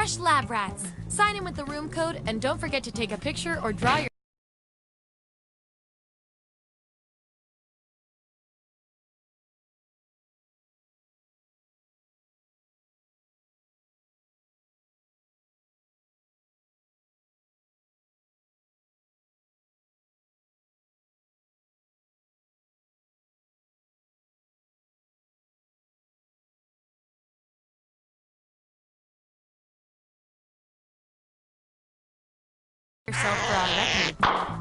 Fresh lab rats. Sign in with the room code and don't forget to take a picture or draw your yourself for our record.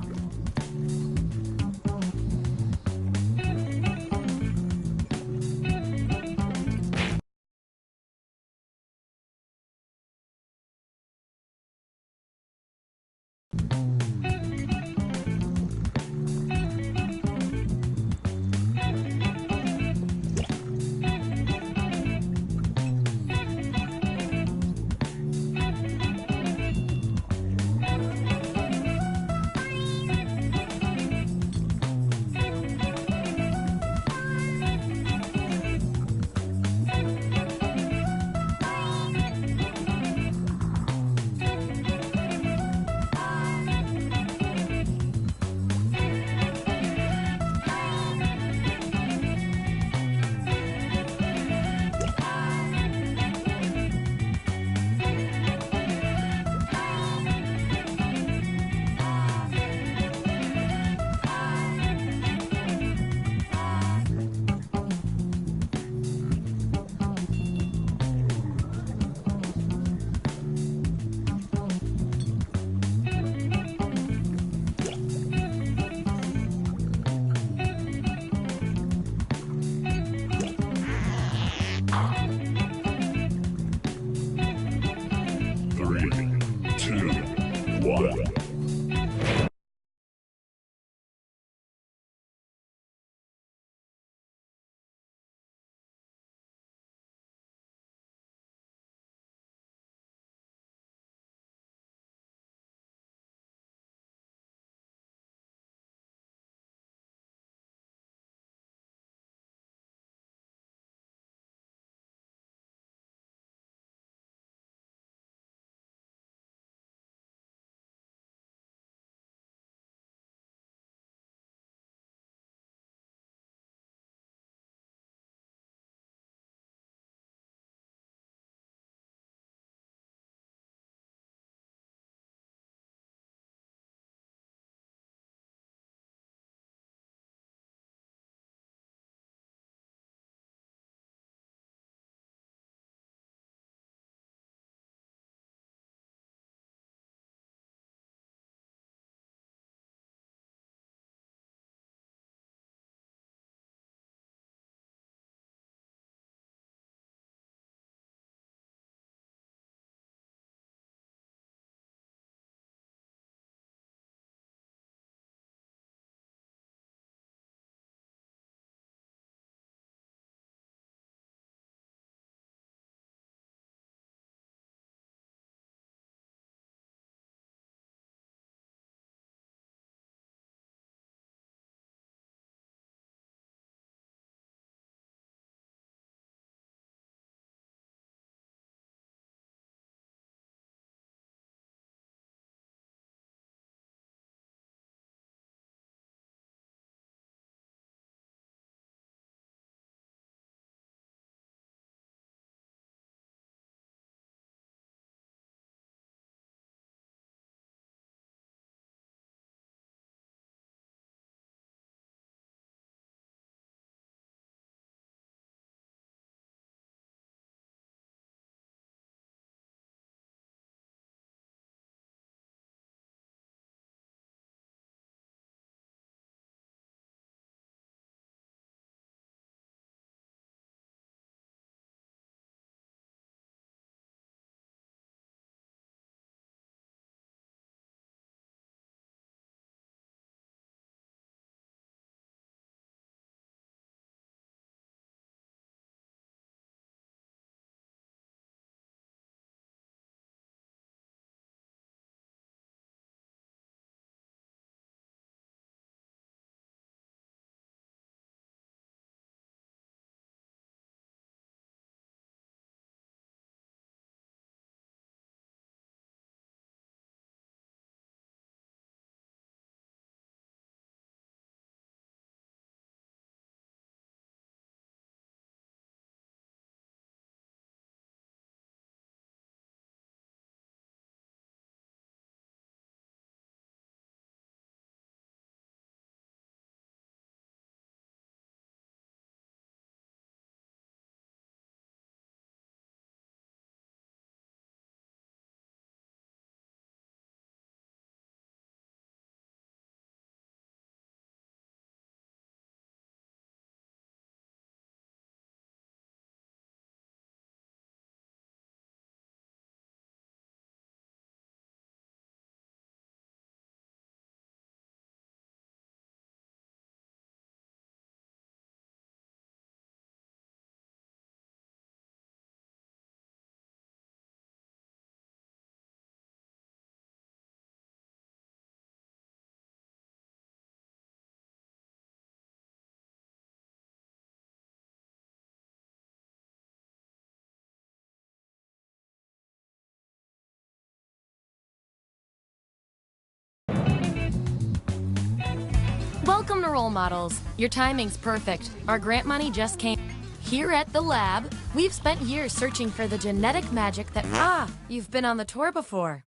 Welcome to Role Models. Your timing's perfect. Our grant money just came. Here at the lab, we've spent years searching for the genetic magic that... you've been on the tour before.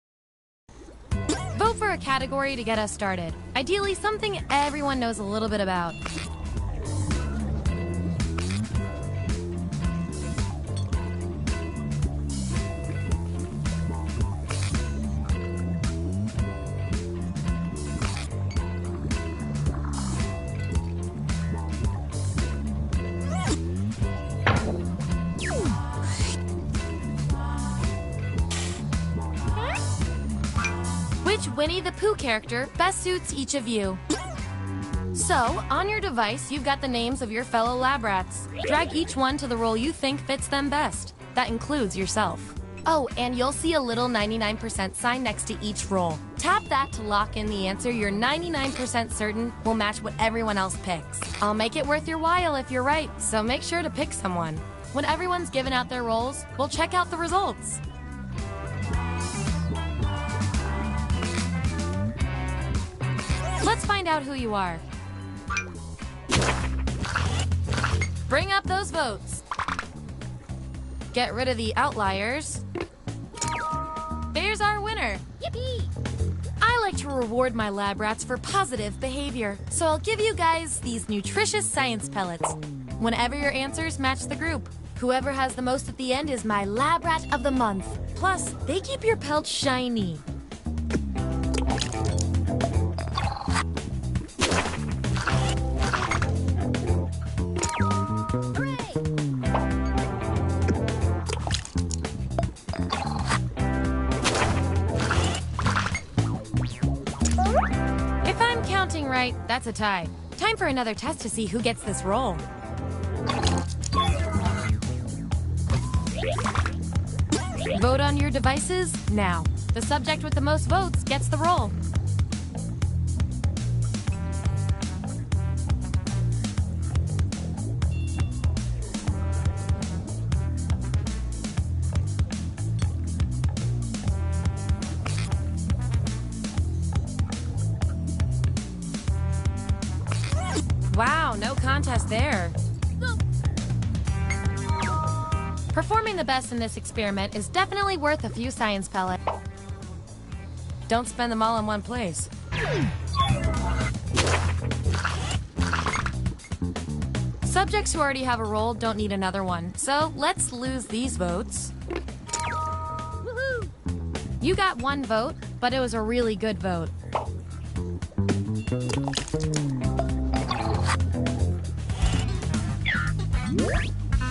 Vote for a category to get us started. Ideally, something everyone knows a little bit about. Which Winnie the Pooh character best suits each of you? So, on your device, you've got the names of your fellow lab rats. Drag each one to the role you think fits them best. That includes yourself. Oh, and you'll see a little 99% sign next to each role. Tap that to lock in the answer you're 99% certain will match what everyone else picks. I'll make it worth your while if you're right, so make sure to pick someone. When everyone's given out their roles, we'll check out the results. Let's find out who you are. Bring up those votes. Get rid of the outliers. There's our winner. Yippee! I like to reward my lab rats for positive behavior, so I'll give you guys these nutritious science pellets. Whenever your answers match the group, whoever has the most at the end is my lab rat of the month. Plus, they keep your pelts shiny. If I'm counting right, that's a tie. Time for another test to see who gets this role. Vote on your devices now. The subject with the most votes gets the role. Wow, no contest there. Performing the best in this experiment is definitely worth a few science pellets. Don't spend them all in one place. Subjects who already have a role don't need another one, so let's lose these votes. Woohoo! You got one vote, but it was a really good vote.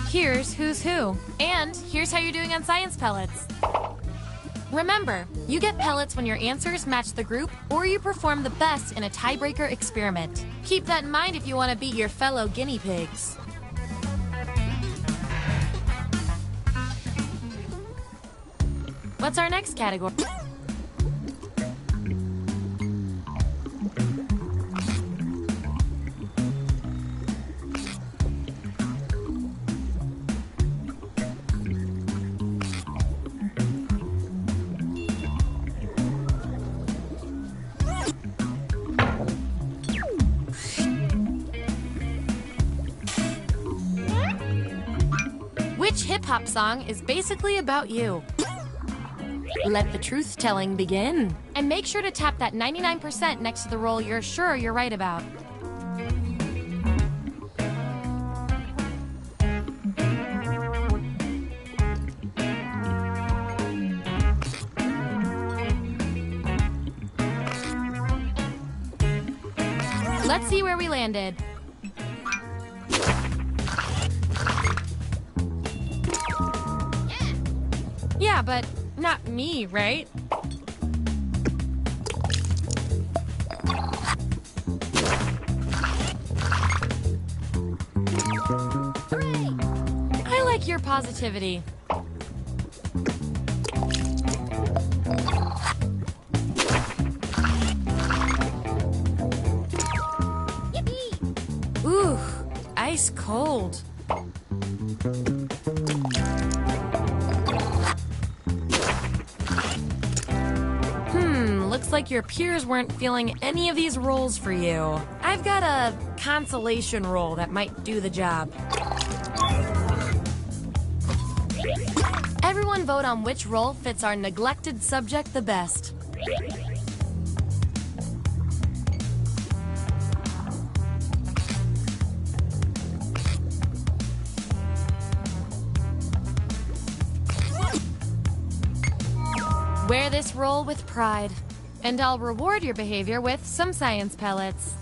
Here's who's who. And here's how you're doing on science pellets. Remember, you get pellets when your answers match the group or you perform the best in a tiebreaker experiment. Keep that in mind if you want to beat your fellow guinea pigs. What's our next category? Which hip-hop song is basically about you? Let the truth-telling begin. And make sure to tap that 99% next to the role you're sure you're right about. Let's see where we landed. Yeah, but not me, right? Hooray! I like your positivity. Yippee! Ooh, ice cold. Looks like your peers weren't feeling any of these roles for you. I've got a consolation role that might do the job. Everyone vote on which role fits our neglected subject the best. Wear this role with pride, and I'll reward your behavior with some science pellets.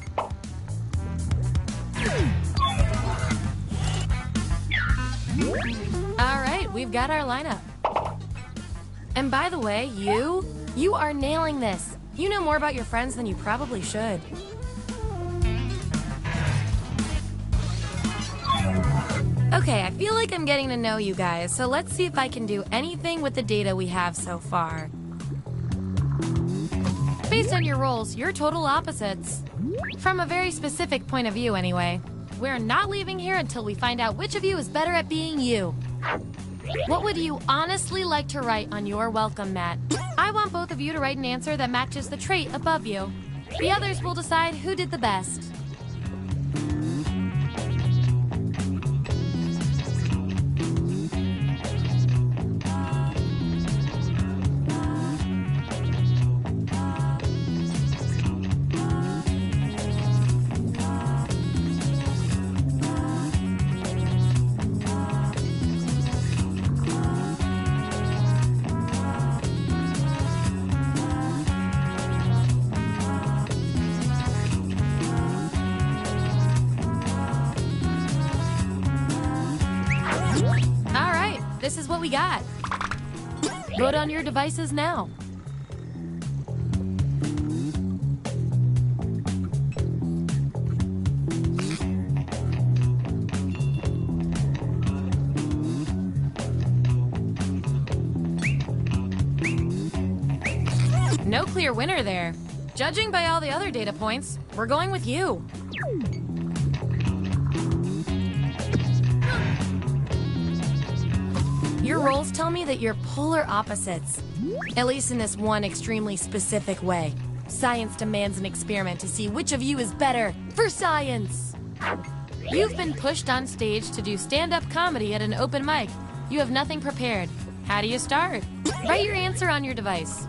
All right, we've got our lineup. And by the way, you are nailing this. You know more about your friends than you probably should. Okay, I feel like I'm getting to know you guys, so let's see if I can do anything with the data we have so far. Based on your roles, you're total opposites. From a very specific point of view, anyway. We're not leaving here until we find out which of you is better at being you. What would you honestly like to write on your welcome mat? I want both of you to write an answer that matches the trait above you. The others will decide who did the best. This is what we got. Vote on your devices now. No clear winner there. Judging by all the other data points, we're going with you. Your roles tell me that you're polar opposites, at least in this one extremely specific way. Science demands an experiment to see which of you is better for science. You've been pushed on stage to do stand-up comedy at an open mic. You have nothing prepared. How do you start? Write your answer on your device.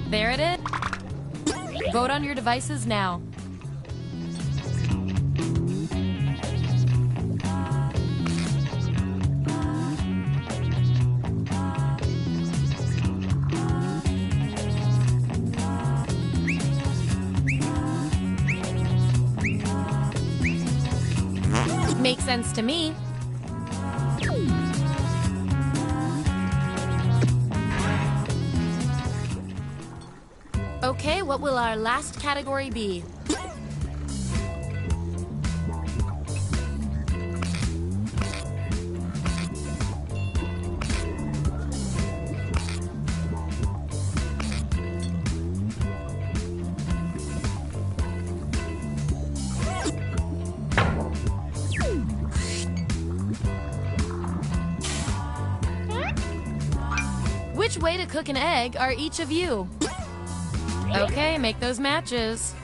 There it is. Vote on your devices now. Makes sense to me. Okay, what will our last category be? Which way to cook an egg are each of you? Okay, make those matches.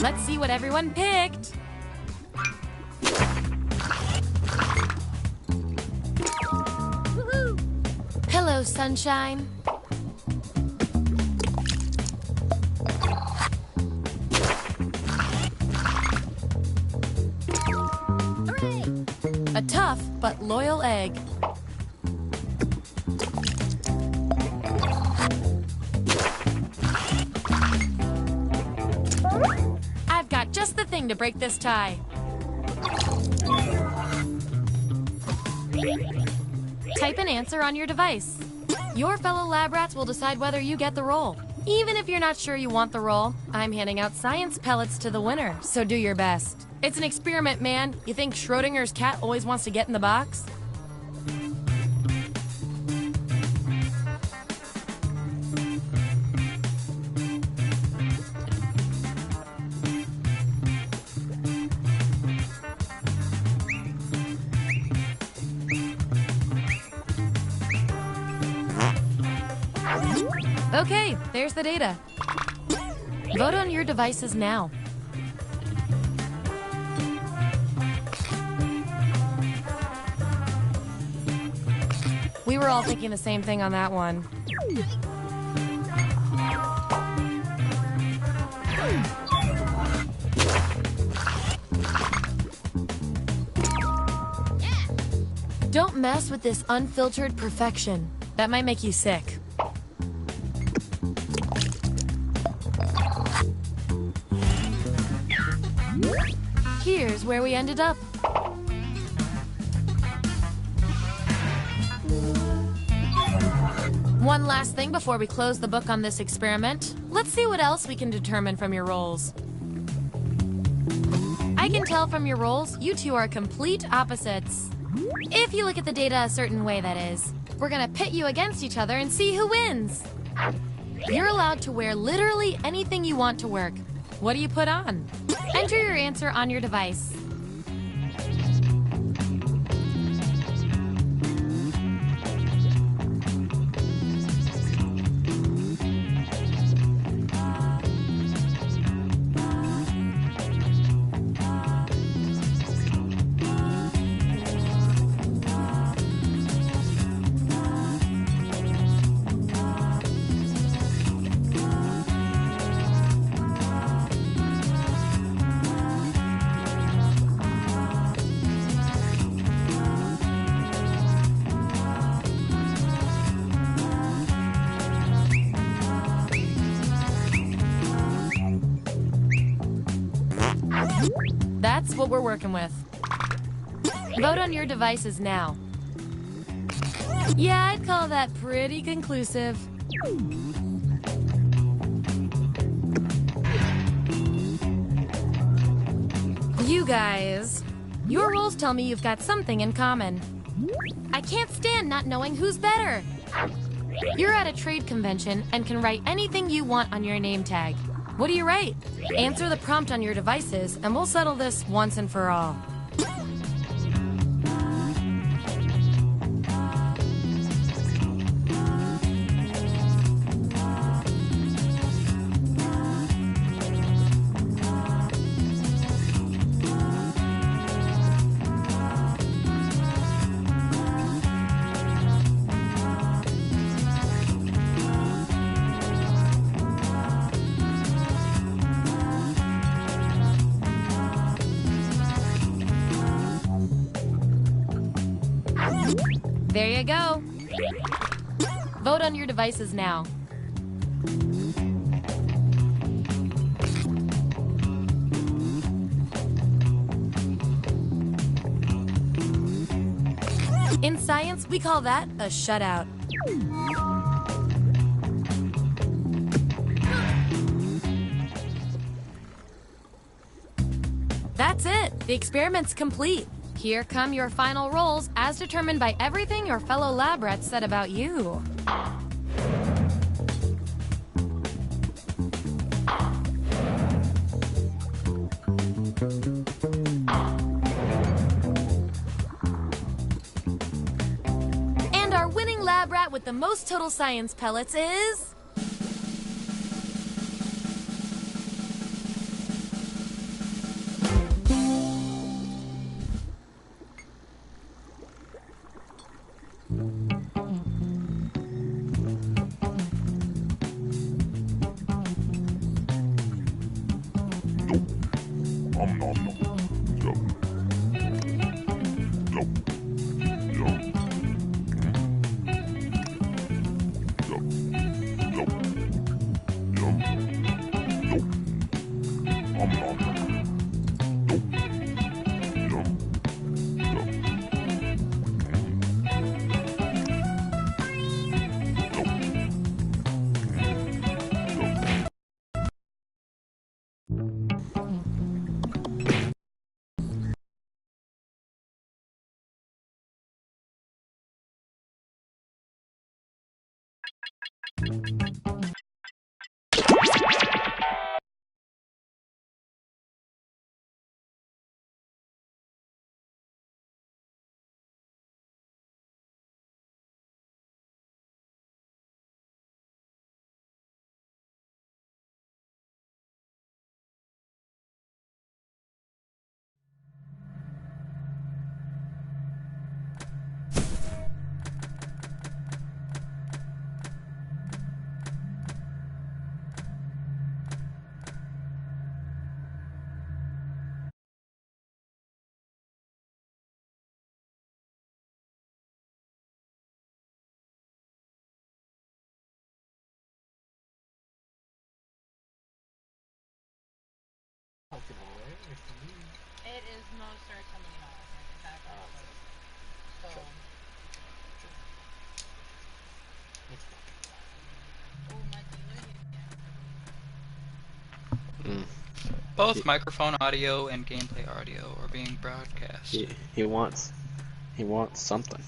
Let's see what everyone picked. go, sunshine. Hooray! A tough but loyal egg. I've got just the thing to break this tie. Type an answer on your device. Your fellow lab rats will decide whether you get the role. Even if you're not sure you want the role, I'm handing out science pellets to the winner, so do your best. It's an experiment, man. You think Schrodinger's cat always wants to get in the box? Okay, there's the data. Vote on your devices now. We were all thinking the same thing on that one. Don't mess with this unfiltered perfection. That might make you sick. Here's where we ended up. One last thing before we close the book on this experiment. Let's see what else we can determine from your roles. I can tell from your roles, you two are complete opposites. If you look at the data a certain way, that is. We're gonna pit you against each other and see who wins. You're allowed to wear literally anything you want to work. What do you put on? Enter your answer on your device. That's what we're working with. Vote on your devices now. Yeah, I'd call that pretty conclusive. You guys, your roles tell me you've got something in common. I can't stand not knowing who's better. You're at a trade convention and can write anything you want on your name tag. What do you write? Answer the prompt on your devices, and we'll settle this once and for all. There you go. Vote on your devices now. In science, we call that a shutout. That's it. The experiment's complete. Here come your final roles as determined by everything your fellow lab rats said about you. And our winning lab rat with the most total science pellets is... It is most certainly not. Exactly. Both microphone audio and gameplay audio are being broadcast. He wants something.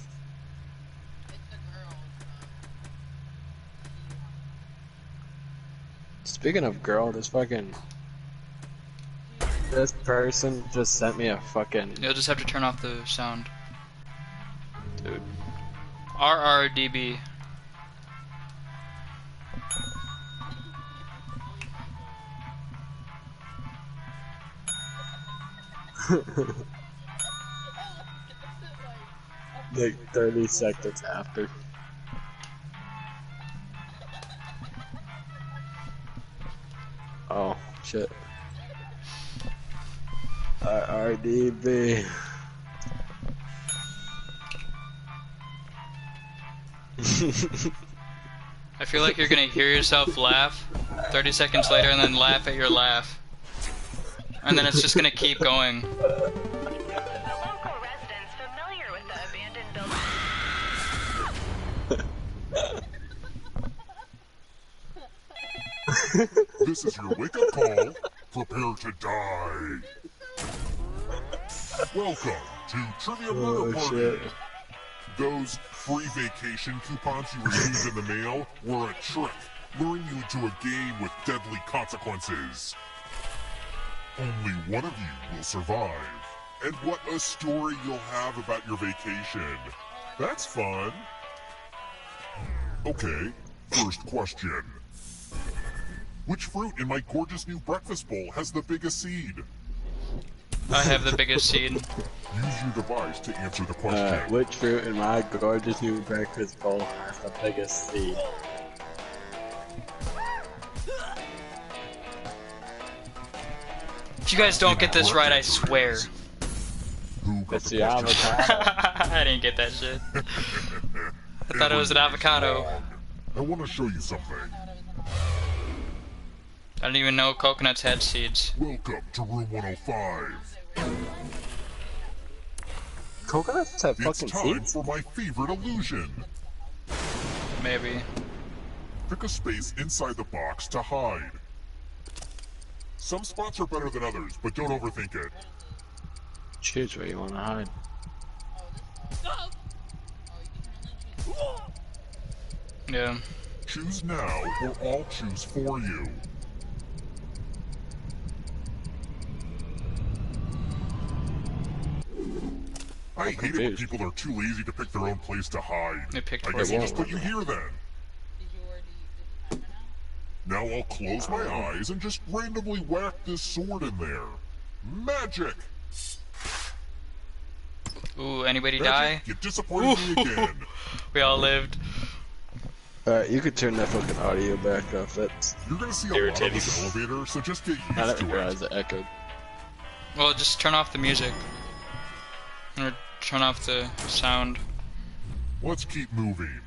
Speaking of girl, this person just sent me a fucking... You'll just have to turn off the sound. Dude. RRDB. Like 30 seconds after. Oh, shit. RDB. I feel like you're gonna hear yourself laugh 30 seconds later and then laugh at your laugh. And then it's just gonna keep going. This is your wake-up call. Prepare to die. Welcome to Trivia Murder Party. Shit. Those free vacation coupons you received in the mail were a trick, luring you into a game with deadly consequences. Only one of you will survive. And what a story you'll have about your vacation. That's fun. Okay, first question. Which fruit in my gorgeous new breakfast bowl has the biggest seed? I have the biggest seed. Use your device to answer the question. Which fruit in my gorgeous new breakfast bowl has the biggest seed? If you guys don't get this right, I swear. Who got It's the the question? avocado. I didn't get that shit. I thought it was an avocado. I want to show you something. I didn't even know coconuts had seeds. Welcome to room 105. Coconuts have It's fucking time seeds? for my favorite illusion. Maybe. Pick a space inside the box to hide. Some spots are better than others, but don't overthink it. Choose where you want to hide. Yeah. Choose now, or I'll choose for you. I hate it when people are too lazy to pick their own place to hide. They picked I guess I'll one. just put you here then. Now I'll close my eyes and just randomly whack this sword in there. Magic! Ooh, anybody Magic, die? you disappointed me again. We all lived. Alright, you could turn that fucking audio back off. That's... You're gonna see a lot of irritating. this elevator, so just get I used didn't to realize it. it echoed. Well, just turn off the music. Or turn off the sound. Let's keep moving.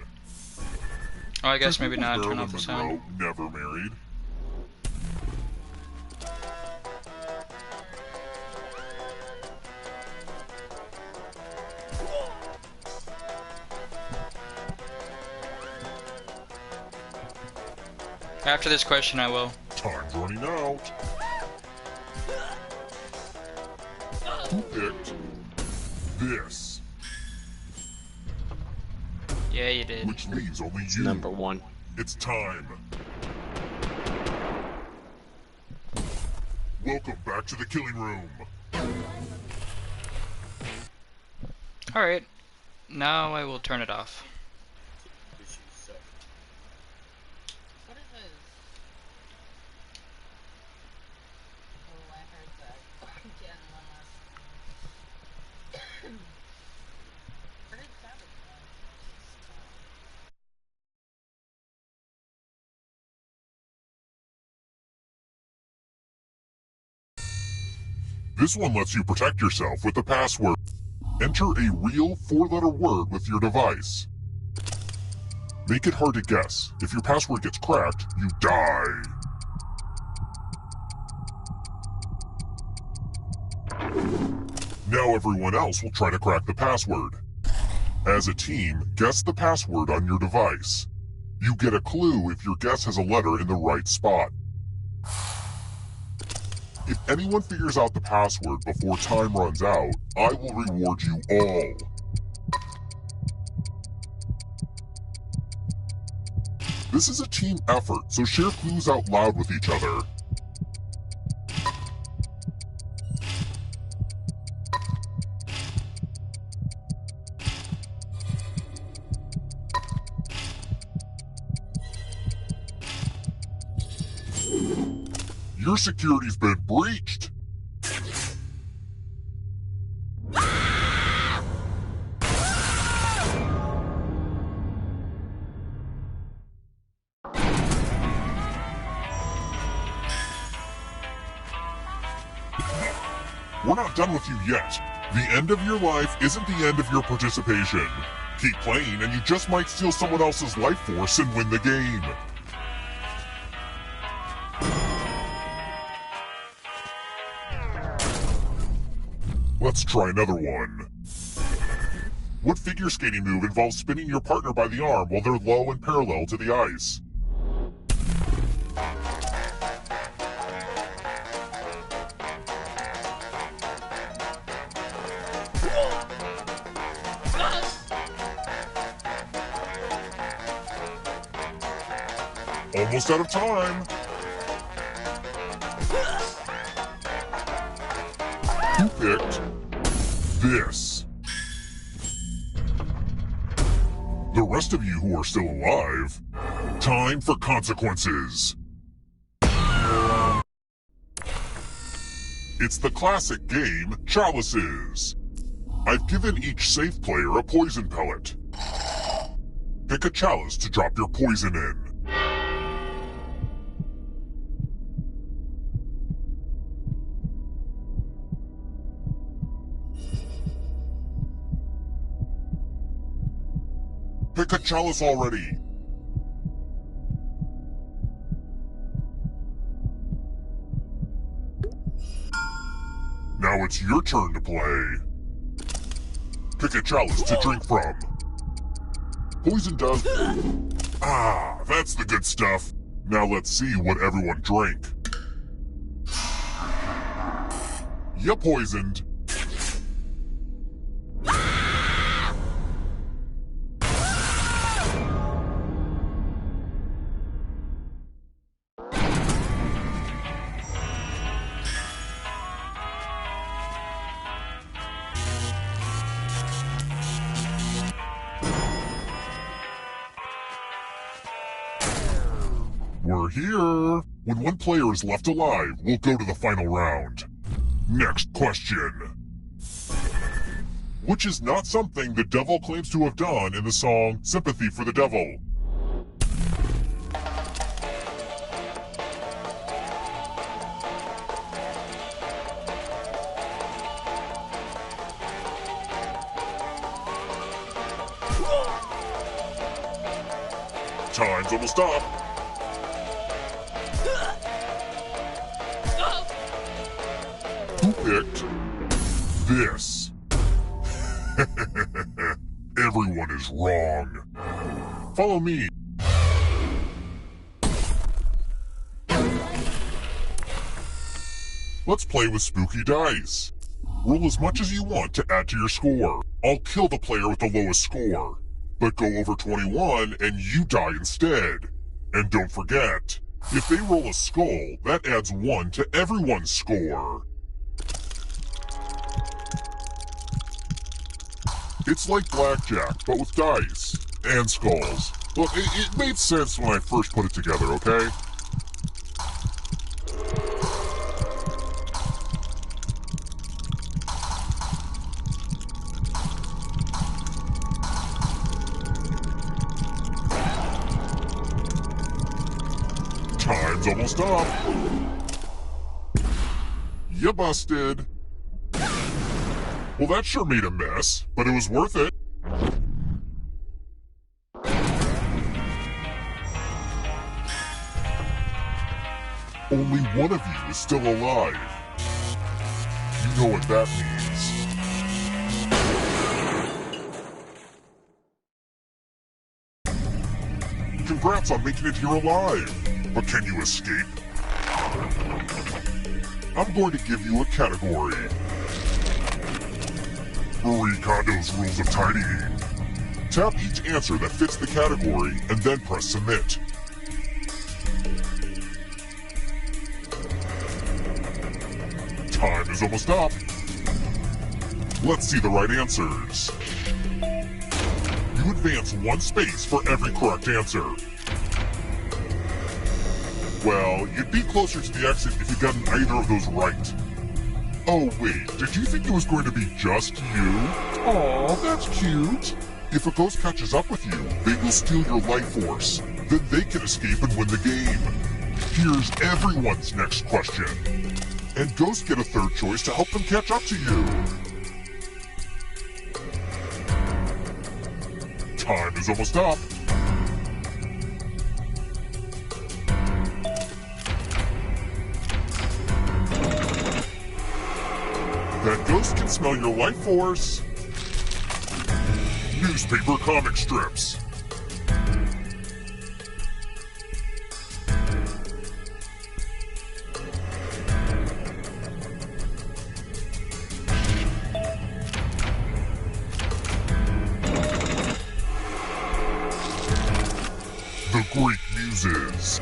Oh, I guess maybe not. Marilyn Turn off the sound. Monroe never married. After this question, I will. Time's running out. Who picked this? Yeah, you did. which leaves only It's you. number one. It's time. Welcome back to the killing room. Alright. Now I will turn it off. What is this? Oh, I heard that. Again, one last. Where did Savage go? This one lets you protect yourself with the password. Enter a real 4-letter word with your device. Make it hard to guess. If your password gets cracked, you die. Now everyone else will try to crack the password. As a team, guess the password on your device. You get a clue if your guess has a letter in the right spot. If anyone figures out the password before time runs out, I will reward you all. This is a team effort, so share clues out loud with each other. Your security's been breached. We're not done with you yet. The end of your life isn't the end of your participation. Keep playing and you just might steal someone else's life force and win the game. Let's try another one. What figure skating move involves spinning your partner by the arm while they're low and parallel to the ice? Almost out of time. Who picked this? The rest of you who are still alive, time for consequences. It's the classic game, Chalices. I've given each safe player a poison pellet. Pick a chalice to drop your poison in. Pick a chalice already! Now it's your turn to play. Pick a chalice to drink from. Poison does... Ah, that's the good stuff. Now let's see what everyone drank. You poisoned. We're here! When one player is left alive, we'll go to the final round. Next question. Which is not something the devil claims to have done in the song Sympathy for the Devil? Time's almost up. Who picked this? Everyone is wrong. Follow me. Let's play with spooky dice. Roll as much as you want to add to your score. I'll kill the player with the lowest score. but go over 21 and you die instead. And don't forget, if they roll a skull, that adds 1 to everyone's score. It's like blackjack, but with dice and skulls. Look, it made sense when I first put it together, okay? Time's almost up. You busted. Well, that sure made a mess, but it was worth it. Only one of you is still alive. You know what that means. Congrats on making it here alive. But can you escape? I'm going to give you a category. Marie Kondo's Rules of Tidying. Tap each answer that fits the category and then press submit. Time is almost up. Let's see the right answers. You advance 1 space for every correct answer. Well, you'd be closer to the exit if you gotten either of those right. Oh wait, did you think it was going to be just you? Aw, that's cute. If a ghost catches up with you, they will steal your life force. Then they can escape and win the game. Here's everyone's next question. And ghosts get a third choice to help them catch up to you. Time is almost up. That ghost can smell your life force. Newspaper comic strips. The Greek Muses.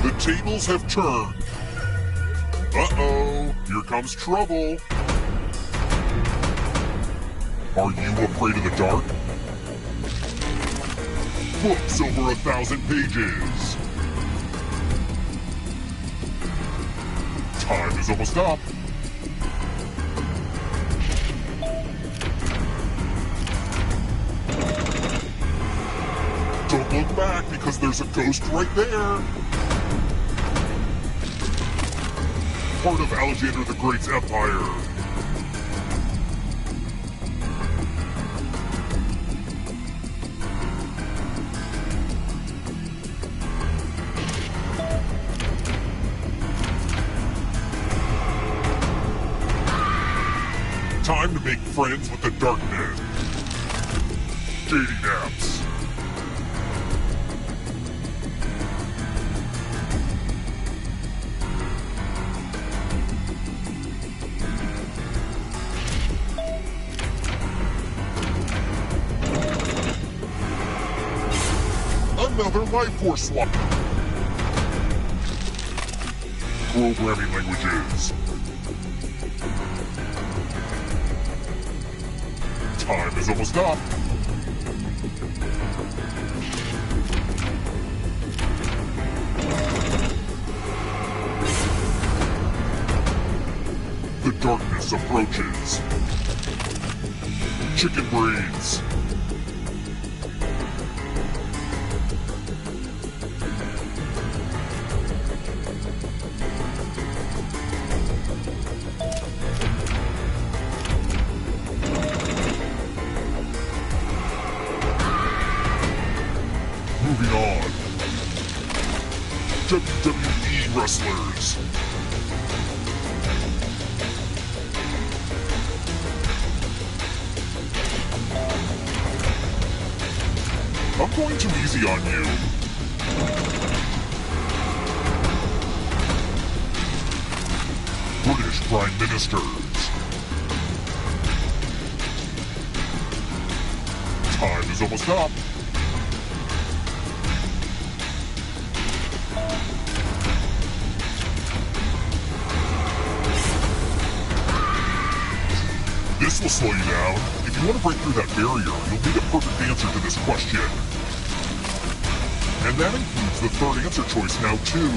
The tables have turned. Uh-oh, here comes trouble. Are you afraid of the dark? Books over 1,000 pages. Time is almost up. Don't look back because there's a ghost right there. Part of Alexander the Great's empire. Time to make friends with the darkness. Dating apps. Another life force swap. Programming languages. Time is almost up. The darkness approaches. Chicken breeds. Moving on. WWE wrestlers. going too easy on you. British Prime Ministers. Time is almost up. This will slow you down. If you want to break through that barrier, you'll need a perfect answer to this question. And that includes the third answer choice now, too.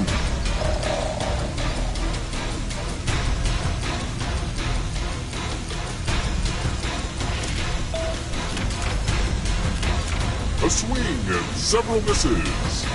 A swing and several misses.